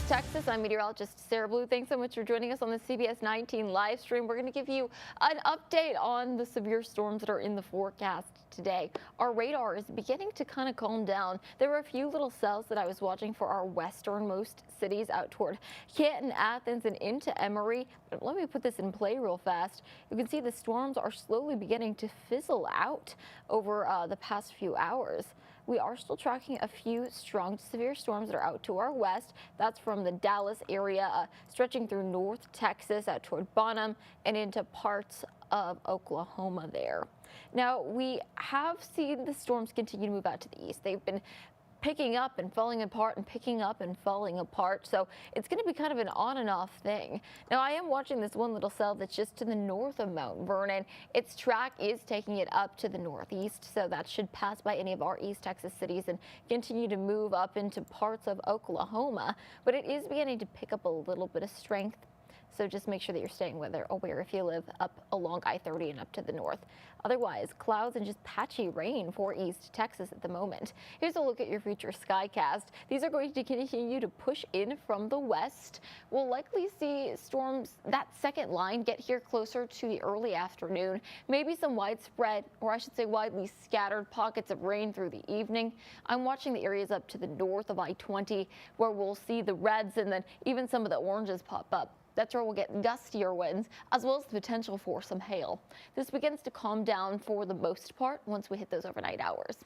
East Texas. I'm meteorologist Sara Blue. Thanks so much for joining us on the CBS 19 live stream. We're going to give you an update on the severe storms that are in the forecast today. Our radar is beginning to kind of calm down. There were a few little cells that I was watching for our westernmost cities out toward Canton, Athens, and into Emory. But let me put this in play real fast. You can see the storms are slowly beginning to fizzle out over the past few hours. We are still tracking a few strong to severe storms that are out to our west. That's from the Dallas area, stretching through North Texas out toward Bonham and into parts of Oklahoma there. Now, we have seen the storms continue to move out to the east. They've been picking up and falling apart and picking up and falling apart. So it's going to be kind of an on and off thing. Now, I am watching this one little cell that's just to the north of Mount Vernon. Its track is taking it up to the northeast, so that should pass by any of our East Texas cities and continue to move up into parts of Oklahoma. But it is beginning to pick up a little bit of strength. So just make sure that you're staying weather aware if you live up along I-30 and up to the north. Otherwise, clouds and just patchy rain for East Texas at the moment. Here's a look at your future skycast. These are going to continue to push in from the west. We'll likely see storms, that second line, get here closer to the early afternoon. Maybe some widespread, or I should say widely scattered pockets of rain through the evening. I'm watching the areas up to the north of I-20 where we'll see the reds and then even some of the oranges pop up. That's where we'll get gustier winds, as well as the potential for some hail. This begins to calm down for the most part once we hit those overnight hours.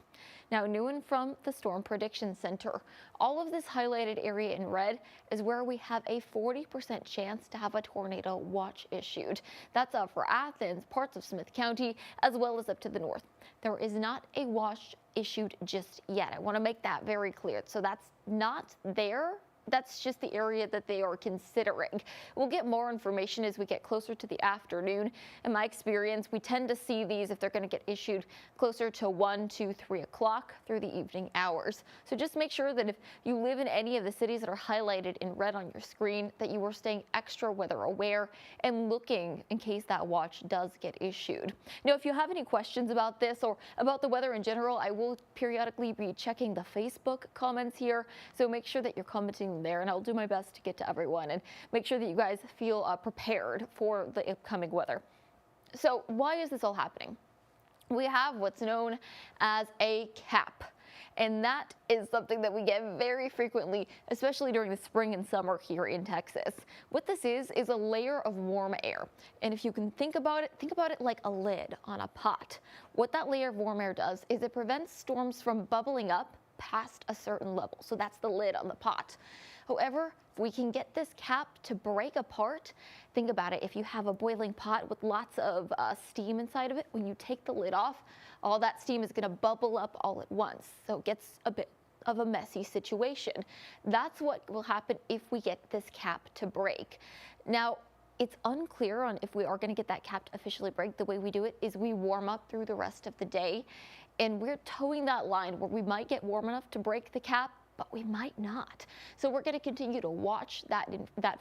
Now, new and from the Storm Prediction Center, all of this highlighted area in red is where we have a 40% chance to have a tornado watch issued. That's up for Athens, parts of Smith County, as well as up to the north. There is not a watch issued just yet. I want to make that very clear. So that's not there. That's just the area that they are considering. We'll get more information as we get closer to the afternoon. In my experience, we tend to see these if they're going to get issued closer to 1, 2, 3 o'clock through the evening hours. So just make sure that if you live in any of the cities that are highlighted in red on your screen, that you are staying extra weather aware and looking in case that watch does get issued. Now, if you have any questions about this or about the weather in general, I will periodically be checking the Facebook comments here. So make sure that you're commenting there, and I'll do my best to get to everyone and make sure that you guys feel prepared for the upcoming weather. So why is this all happening? We have what's known as a cap. And that is something that we get very frequently, especially during the spring and summer here in Texas. What this is a layer of warm air. And if you can think about it like a lid on a pot. What that layer of warm air does is it prevents storms from bubbling up past a certain level. So that's the lid on the pot. However, if we can get this cap to break apart, think about it. If you have a boiling pot with lots of steam inside of it, when you take the lid off, all that steam is going to bubble up all at once. So it gets a bit of a messy situation. That's what will happen if we get this cap to break. Now, it's unclear on if we are going to get that cap to officially break. The way we do it is we warm up through the rest of the day, and we're towing that line where we might get warm enough to break the cap, but we might not. So we're going to continue to watch that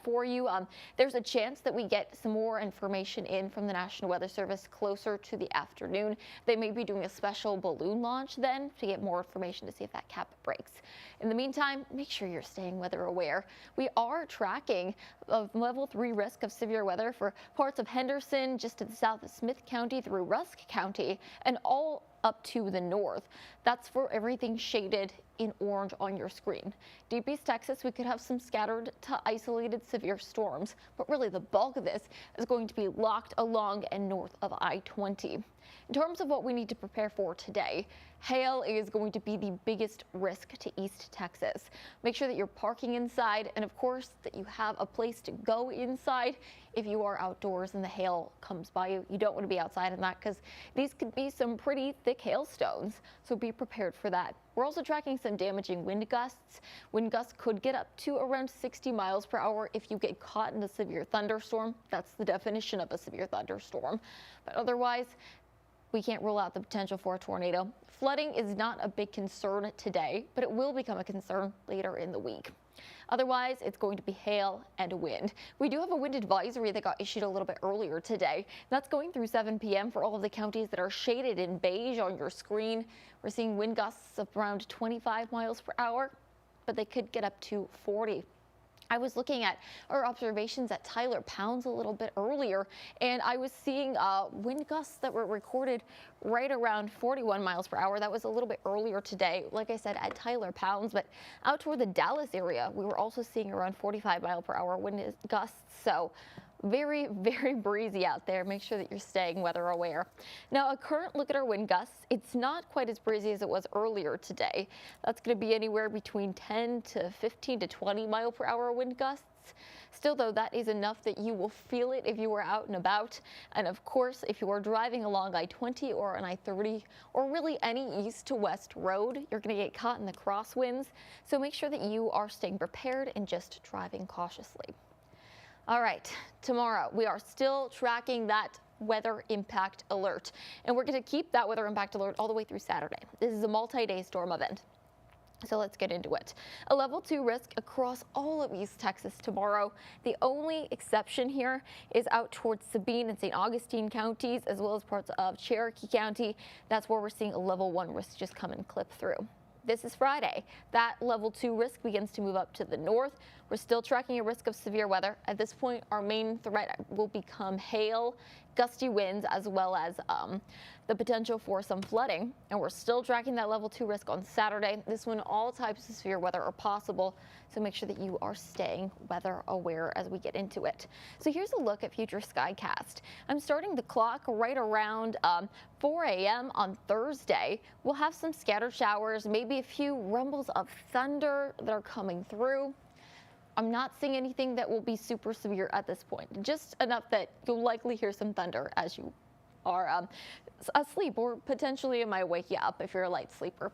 for you. There's a chance that we get some more information in from the National Weather Service closer to the afternoon. They may be doing a special balloon launch then to get more information to see if that cap breaks. In the meantime, make sure you're staying weather aware. We are tracking a level 3 risk of severe weather for parts of Henderson, just to the south of Smith County through Rusk County, and all up to the north. That's for everything shaded in orange on your screen. Deep East Texas, we could have some scattered to isolated severe storms, but really the bulk of this is going to be locked along and north of I-20. In terms of what we need to prepare for today, hail is going to be the biggest risk to East Texas. Make sure that you're parking inside, and of course that you have a place to go inside if you are outdoors and the hail comes by you. You don't want to be outside in that because these could be some pretty thick hailstones, so be prepared for that. We're also tracking some damaging wind gusts. Wind gusts could get up to around 60 miles per hour if you get caught in a severe thunderstorm. That's the definition of a severe thunderstorm. But otherwise, we can't rule out the potential for a tornado. Flooding is not a big concern today, but it will become a concern later in the week. Otherwise, it's going to be hail and wind. We do have a wind advisory that got issued a little bit earlier today. That's going through 7 p.m. for all of the counties that are shaded in beige on your screen. We're seeing wind gusts of around 25 miles per hour, but they could get up to 40. I was looking at our observations at Tyler Pounds a little bit earlier, and I was seeing wind gusts that were recorded right around 41 miles per hour. That was a little bit earlier today, like I said, at Tyler Pounds, but out toward the Dallas area, we were also seeing around 45 mile per hour wind gusts. So very, very breezy out there. Make sure that you're staying weather aware. Now, a current look at our wind gusts. It's not quite as breezy as it was earlier today. That's going to be anywhere between 10 to 15 to 20 mile per hour wind gusts. Still, though, that is enough that you will feel it if you are out and about. And of course, if you are driving along I-20 or an I-30 or really any east to west road, you're going to get caught in the crosswinds. So make sure that you are staying prepared and just driving cautiously. All right, tomorrow we are still tracking that weather impact alert, and we're going to keep that weather impact alert all the way through Saturday. This is a multi-day storm event. So let's get into it. A level 2 risk across all of East Texas tomorrow. The only exception here is out towards Sabine and St. Augustine counties, as well as parts of Cherokee County. That's where we're seeing a level 1 risk just come and clip through. This is Friday. That level 2 risk begins to move up to the north. We're still tracking a risk of severe weather. At this point, our main threat will become hail, gusty winds, as well as the potential for some flooding. And we're still tracking that level 2 risk on Saturday. This one, all types of severe weather are possible. So make sure that you are staying weather aware as we get into it. So here's a look at future skycast. I'm starting the clock right around 4 a.m. on Thursday. We'll have some scattered showers, maybe a few rumbles of thunder that are coming through. I'm not seeing anything that will be super severe at this point, just enough that you'll likely hear some thunder as you are asleep, or potentially it might wake you up if you're a light sleeper.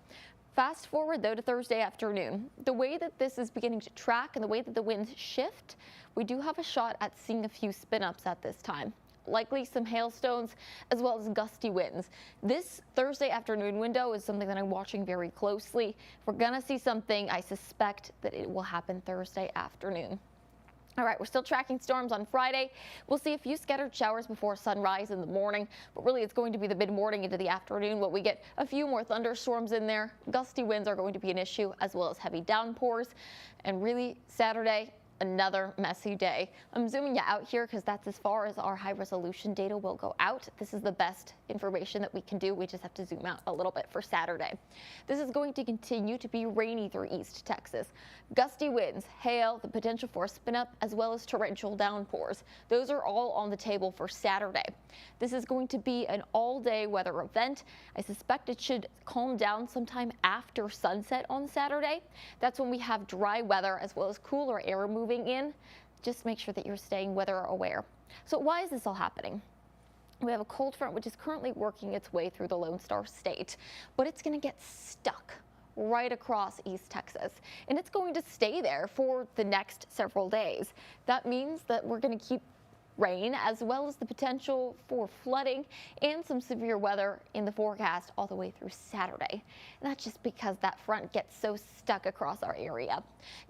Fast forward, though, to Thursday afternoon. The way that this is beginning to track and the way that the winds shift, we do have a shot at seeing a few spin-ups at this time. Likely some hailstones as well as gusty winds. This Thursday afternoon window is something that I'm watching very closely. If we're gonna see something, I suspect that it will happen Thursday afternoon. All right, we're still tracking storms on Friday. We'll see a few scattered showers before sunrise in the morning, but really it's going to be the mid-morning into the afternoon where we get a few more thunderstorms in there. Gusty winds are going to be an issue, as well as heavy downpours. And really, Saturday, another messy day. I'm zooming you out here because that's as far as our high resolution data will go out. This is the best information that we can do. We just have to zoom out a little bit for Saturday. This is going to continue to be rainy through East Texas. Gusty winds, hail, the potential for a spin up, as well as torrential downpours. Those are all on the table for Saturday. This is going to be an all-day weather event. I suspect it should calm down sometime after sunset on Saturday. That's when we have dry weather as well as cooler air moving in. Just make sure that you're staying weather aware. So why is this all happening? We have a cold front which is currently working its way through the Lone Star State, but it's going to get stuck right across East Texas, and it's going to stay there for the next several days. That means that we're going to keep rain as well as the potential for flooding and some severe weather in the forecast all the way through Saturday. And that's just because that front gets so stuck across our area.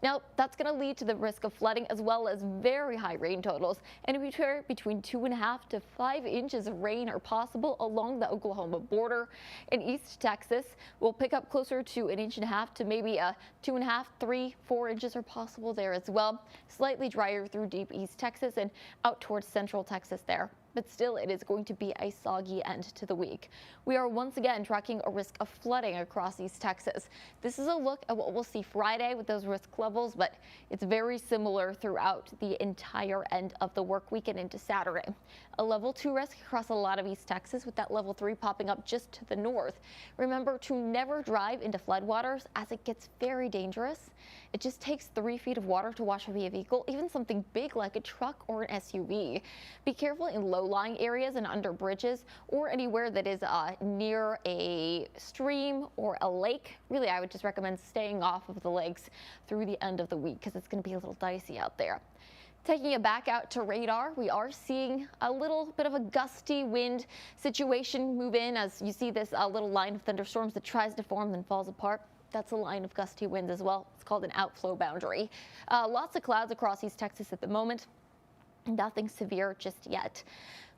Now, that's going to lead to the risk of flooding as well as very high rain totals. And between 2.5 to 5 inches of rain are possible along the Oklahoma border. In East Texas, we'll pick up closer to 1.5 inches to maybe 2.5, 3, 4 inches are possible there as well. Slightly drier through deep East Texas and out towards central Texas there. But still, it is going to be a soggy end to the week. We are once again tracking a risk of flooding across East Texas. This is a look at what we'll see Friday with those risk levels, but it's very similar throughout the entire end of the work week and into Saturday. A level 2 risk across a lot of East Texas, with that level 3 popping up just to the north. Remember to never drive into floodwaters as it gets very dangerous. It just takes 3 feet of water to wash a vehicle, even something big like a truck or an SUV. Be careful in low-lying areas and under bridges or anywhere that is near a stream or a lake. Really, I would just recommend staying off of the lakes through the end of the week because it's going to be a little dicey out there. Taking it back out to radar, we are seeing a little bit of a gusty wind situation move in as you see this little line of thunderstorms that tries to form then falls apart. That's a line of gusty winds as well. It's called an outflow boundary. Lots of clouds across East Texas at the moment. Nothing severe just yet.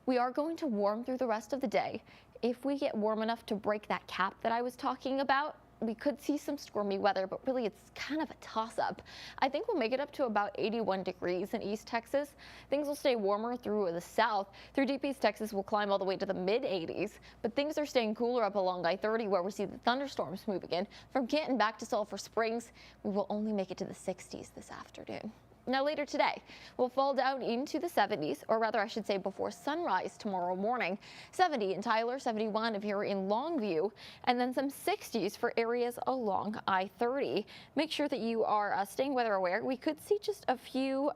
We are going to warm through the rest of the day. If we get warm enough to break that cap that I was talking about, we could see some stormy weather, but really it's kind of a toss-up. I think we'll make it up to about 81 degrees in East Texas. Things will stay warmer through the south. Through deep East Texas, we'll climb all the way to the mid-80s, but things are staying cooler up along I-30 where we see the thunderstorms moving in. From Canton back to Sulphur Springs, we will only make it to the 60s this afternoon. Now later today, we'll fall down into the 70s, or rather I should say before sunrise tomorrow morning. 70 in Tyler, 71 if you're in Longview, and then some 60s for areas along I-30. Make sure that you are staying weather aware. We could see just a few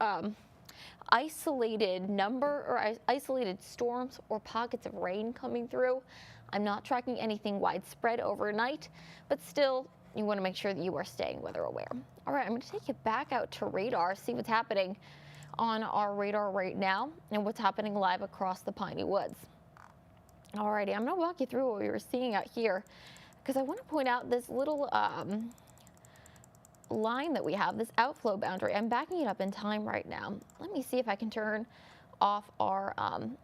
isolated storms or pockets of rain coming through. I'm not tracking anything widespread overnight, but still, you want to make sure that you are staying weather aware. All right, I'm going to take you back out to radar, see what's happening on our radar right now and what's happening live across the Piney Woods. All righty, I'm going to walk you through what we were seeing out here because I want to point out this little line that we have, this outflow boundary. I'm backing it up in time right now. Let me see if I can turn off our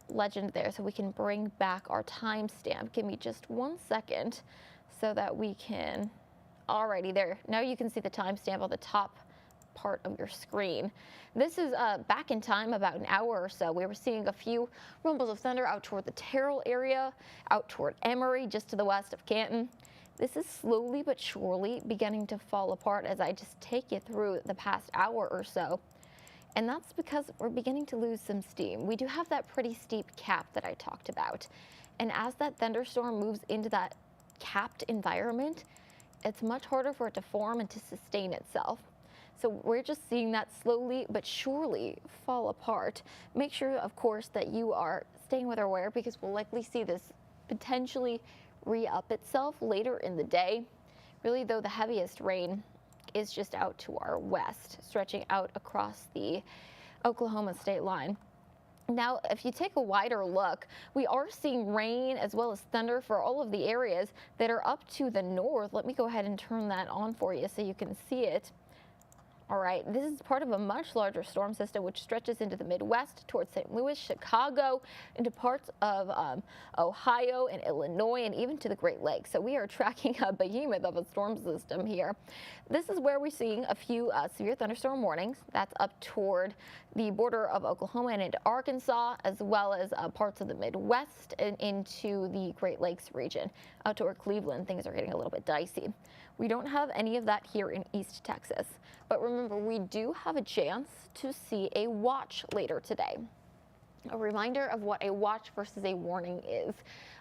legend there so we can bring back our timestamp. Give me just 1 second so that we can. Alrighty, there. Now you can see the timestamp on the top part of your screen. This is back in time about an hour or so. We were seeing a few rumbles of thunder out toward the Terrell area, out toward Emory, just to the west of Canton. This is slowly but surely beginning to fall apart as I just take you through the past hour or so. And that's because we're beginning to lose some steam. We do have that pretty steep cap that I talked about. And as that thunderstorm moves into that capped environment, it's much harder for it to form and to sustain itself. So we're just seeing that slowly but surely fall apart. Make sure, of course, that you are staying weather aware because we'll likely see this potentially re-up itself later in the day. Really, though, the heaviest rain is just out to our west, stretching out across the Oklahoma state line. Now, if you take a wider look, we are seeing rain as well as thunder for all of the areas that are up to the north. Let me go ahead and turn that on for you so you can see it. All right, this is part of a much larger storm system which stretches into the Midwest towards St. Louis, Chicago, into parts of Ohio and Illinois, and even to the Great Lakes. So we are tracking a behemoth of a storm system here. This is where we're seeing a few severe thunderstorm warnings. That's up toward the border of Oklahoma and into Arkansas, as well as parts of the Midwest and into the Great Lakes region. Out toward Cleveland, things are getting a little bit dicey. We don't have any of that here in East Texas, but remember, we do have a chance to see a watch later today. A reminder of what a watch versus a warning is.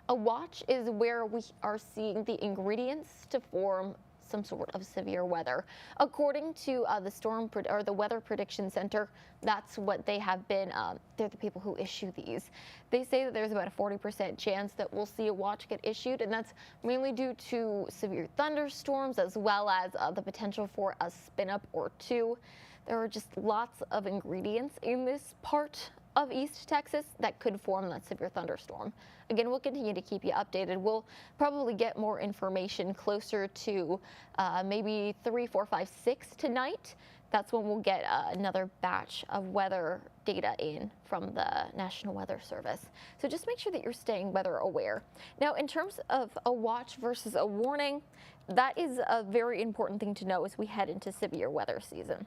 A watch is where we are seeing the ingredients to form some sort of severe weather. According to the Weather Prediction Center, that's what they have been, they're the people who issue these. They say that there's about a 40% chance that we'll see a watch get issued, and that's mainly due to severe thunderstorms as well as the potential for a spin up or two. There are just lots of ingredients in this part of East Texas that could form that severe thunderstorm. Again, we'll continue to keep you updated. We'll probably get more information closer to maybe 3, 4, 5, 6 tonight. That's when we'll get another batch of weather data in from the National Weather Service. So just make sure that you're staying weather aware. Now, in terms of a watch versus a warning, that is a very important thing to know as we head into severe weather season.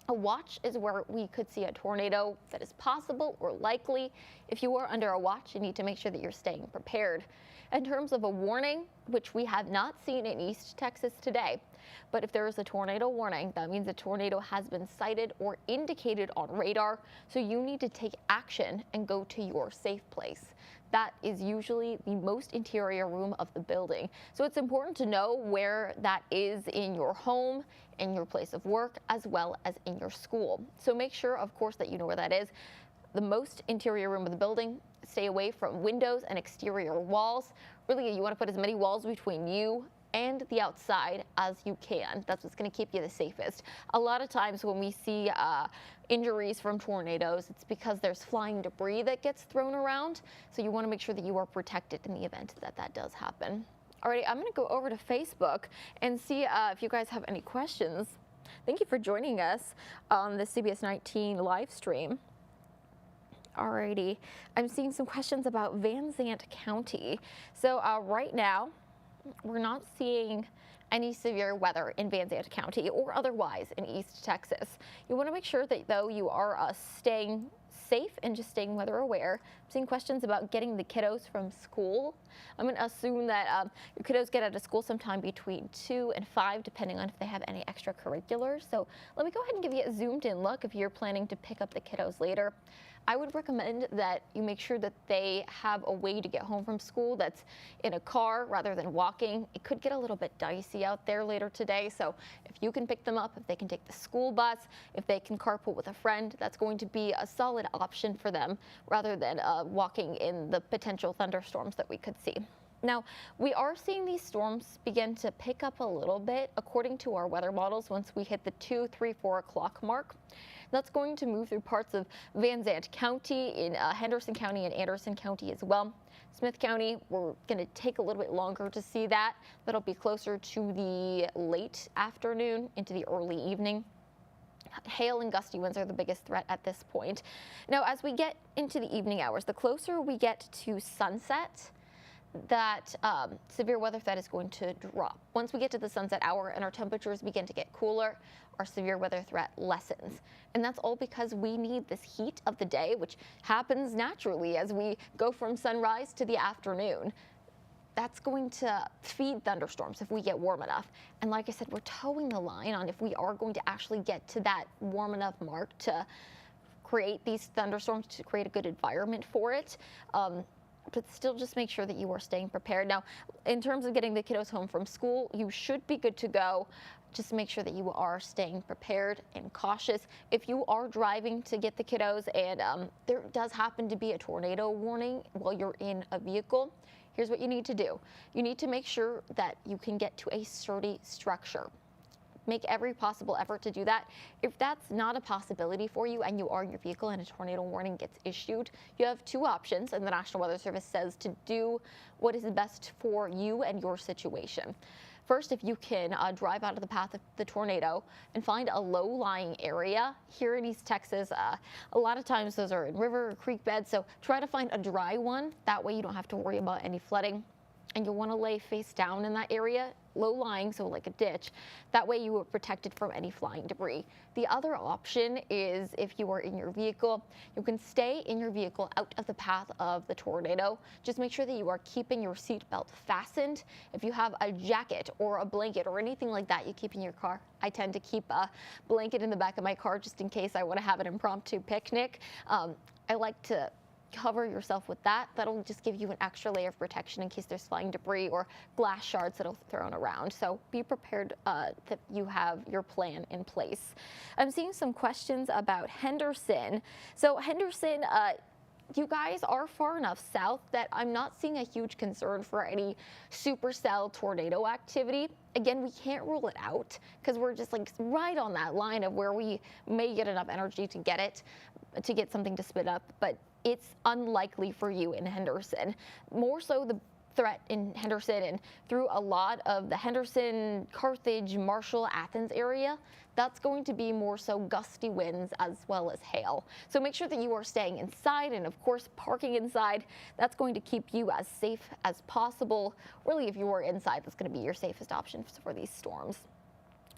A watch is where we could see a tornado that is possible or likely. If you are under a watch, you need to make sure that you're staying prepared. In terms of a warning, which we have not seen in East Texas today, but if there is a tornado warning, that means a tornado has been sighted or indicated on radar, so you need to take action and go to your safe place. That is usually the most interior room of the building. So it's important to know where that is in your home, in your place of work, as well as in your school. So make sure, of course, that you know where that is. The most interior room of the building, stay away from windows and exterior walls. Really, you want to put as many walls between you and the outside as you can. That's what's going to keep you the safest. A lot of times when we see injuries from tornadoes, it's because there's flying debris that gets thrown around. So you want to make sure that you are protected in the event that that does happen. Alrighty, I'm going to go over to Facebook and see if you guys have any questions. Thank you for joining us on the CBS 19 live stream. Alrighty, I'm seeing some questions about Van Zandt County. So right now, we're not seeing any severe weather in Van Zandt County or otherwise in East Texas. You want to make sure that, though, you are staying safe and just staying weather aware. I'm seeing questions about getting the kiddos from school. I'm going to assume that your kiddos get out of school sometime between 2 and 5, depending on if they have any extracurriculars. So let me go ahead and give you a zoomed in look if you're planning to pick up the kiddos later. I would recommend that you make sure that they have a way to get home from school that's in a car rather than walking. It could get a little bit dicey out there later today, so if you can pick them up, if they can take the school bus, if they can carpool with a friend, that's going to be a solid option for them rather than walking in the potential thunderstorms that we could see. Now, we are seeing these storms begin to pick up a little bit according to our weather models once we hit the 2, 3, 4 o'clock mark. That's going to move through parts of Van Zandt County, in Henderson County and Anderson County as well. Smith County, we're going to take a little bit longer to see that. That'll be closer to the late afternoon into the early evening. Hail and gusty winds are the biggest threat at this point. Now, as we get into the evening hours, the closer we get to sunset, that severe weather threat is going to drop. Once we get to the sunset hour and our temperatures begin to get cooler, our severe weather threat lessens. And that's all because we need this heat of the day, which happens naturally as we go from sunrise to the afternoon. That's going to feed thunderstorms if we get warm enough. And like I said, we're towing the line on if we are going to actually get to that warm enough mark to create these thunderstorms, to create a good environment for it. But still just make sure that you are staying prepared. Now, in terms of getting the kiddos home from school, you should be good to go. Just make sure that you are staying prepared and cautious. If you are driving to get the kiddos and there does happen to be a tornado warning while you're in a vehicle, here's what you need to do. You need to make sure that you can get to a sturdy structure. Make every possible effort to do that. If that's not a possibility for you and you are in your vehicle and a tornado warning gets issued, you have two options, and the National Weather Service says to do what is best for you and your situation. First, if you can drive out of the path of the tornado and find a low-lying area here in East Texas. A lot of times those are in river or creek beds, so try to find a dry one. That way you don't have to worry about any flooding. And you'll want to lay face down in that area, low-lying, so like a ditch. That way you are protected from any flying debris. The other option is if you are in your vehicle, you can stay in your vehicle out of the path of the tornado. Just make sure that you are keeping your seatbelt fastened. If you have a jacket or a blanket or anything like that you keep in your car, I tend to keep a blanket in the back of my car just in case I want to have an impromptu picnic. I like to cover yourself with that. That'll just give you an extra layer of protection in case there's flying debris or glass shards that are thrown around. So be prepared that you have your plan in place. I'm seeing some questions about Henderson. So Henderson, you guys are far enough south that I'm not seeing a huge concern for any supercell tornado activity. Again, we can't rule it out because we're just like right on that line of where we may get enough energy to get something to spit up, but it's unlikely for you in Henderson. More so the threat in Henderson and through a lot of the Henderson, Carthage, Marshall, Athens area, that's going to be more so gusty winds as well as hail. So make sure that you are staying inside, and of course parking inside. That's going to keep you as safe as possible. Really, if you are inside, that's going to be your safest option for these storms.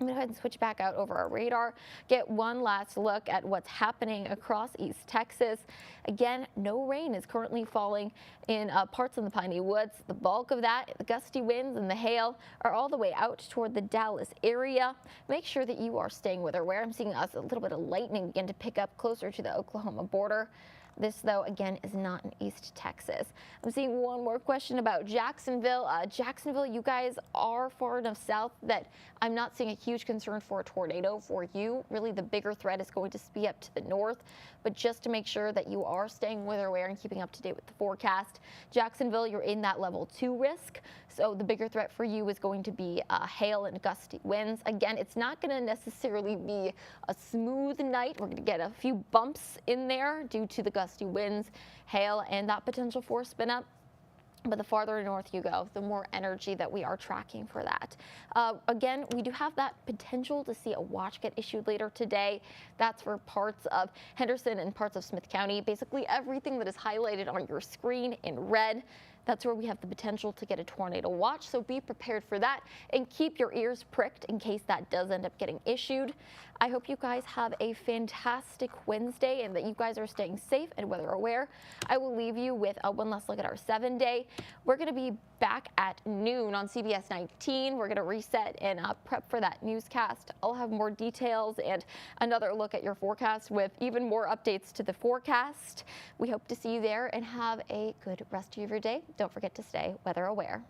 I'm going to go ahead and switch back out over our radar, get one last look at what's happening across East Texas. Again, no rain is currently falling in parts of the Piney Woods. The bulk of that, the gusty winds and the hail, are all the way out toward the Dallas area. Make sure that you are staying weather aware. I'm seeing a little bit of lightning begin to pick up closer to the Oklahoma border. This, though, again, is not in East Texas. I'm seeing one more question about Jacksonville. Jacksonville, you guys are far enough south that I'm not seeing a huge concern for a tornado for you. Really, the bigger threat is going to be up to the north. But just to make sure that you are staying weather aware and keeping up to date with the forecast, Jacksonville, you're in that level 2 risk. So the bigger threat for you is going to be hail and gusty winds. Again, it's not going to necessarily be a smooth night. We're going to get a few bumps in there due to the gusty winds, hail, and that potential for spin up. But the farther north you go, the more energy that we are tracking for that. Again, we do have that potential to see a watch get issued later today. That's for parts of Henderson and parts of Smith County. Basically everything that is highlighted on your screen in red, That's where we have the potential to get a tornado watch, so be prepared for that and keep your ears pricked in case that does end up getting issued. I hope you guys have a fantastic Wednesday and that you guys are staying safe and weather aware. I will leave you with one last look at our 7-day. We're going to be back at noon on CBS 19. We're going to reset and prep for that newscast. I'll have more details and another look at your forecast with even more updates to the forecast. We hope to see you there and have a good rest of your day. Don't forget to stay weather aware.